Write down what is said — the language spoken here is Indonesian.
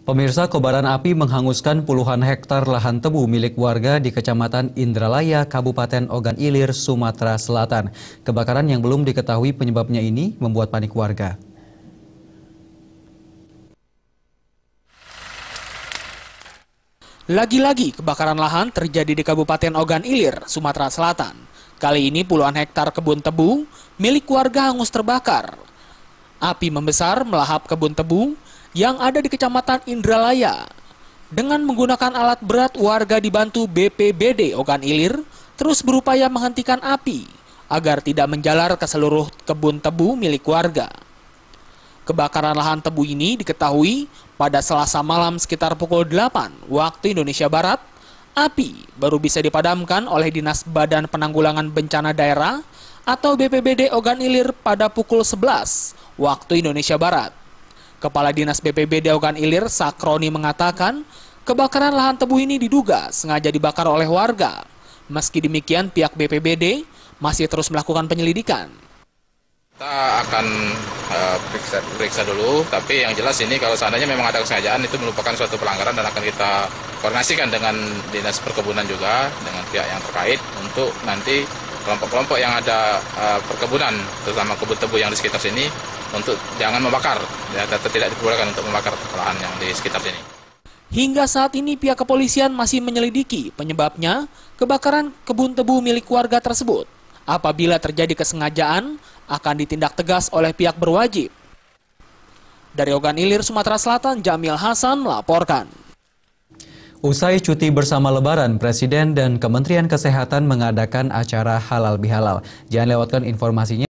Pemirsa, kobaran api menghanguskan puluhan hektar lahan tebu milik warga di Kecamatan Indralaya, Kabupaten Ogan Ilir, Sumatera Selatan. Kebakaran yang belum diketahui penyebabnya ini membuat panik warga. Lagi-lagi kebakaran lahan terjadi di Kabupaten Ogan Ilir, Sumatera Selatan. Kali ini puluhan hektar kebun tebu milik warga hangus terbakar. Api membesar melahap kebun tebu yang ada di Kecamatan Indralaya. Dengan menggunakan alat berat, warga dibantu BPBD Ogan Ilir terus berupaya menghentikan api agar tidak menjalar ke seluruh kebun tebu milik warga. Kebakaran lahan tebu ini diketahui pada Selasa malam sekitar pukul 8 waktu Indonesia Barat. Api baru bisa dipadamkan oleh Dinas Badan Penanggulangan Bencana Daerah atau BPBD Ogan Ilir pada pukul 11 waktu Indonesia Barat. Kepala Dinas BPBD Ogan Ilir, Sakroni, mengatakan kebakaran lahan tebu ini diduga sengaja dibakar oleh warga. Meski demikian, pihak BPBD masih terus melakukan penyelidikan. Kita akan periksa dulu, tapi yang jelas ini kalau seandainya memang ada kesengajaan itu merupakan suatu pelanggaran dan akan kita koordinasikan dengan Dinas Perkebunan juga, dengan pihak yang terkait untuk nanti kelompok-kelompok yang ada perkebunan, terutama kebun tebu yang di sekitar sini, untuk jangan membakar, ya, tidak diperbolehkan untuk membakar lahan yang di sekitar sini. Hingga saat ini pihak kepolisian masih menyelidiki penyebabnya kebakaran kebun tebu milik warga tersebut. Apabila terjadi kesengajaan, akan ditindak tegas oleh pihak berwajib. Dari Ogan Ilir, Sumatera Selatan, Jamil Hasan melaporkan. Usai cuti bersama Lebaran, Presiden dan Kementerian Kesehatan mengadakan acara halal bihalal. Jangan lewatkan informasinya.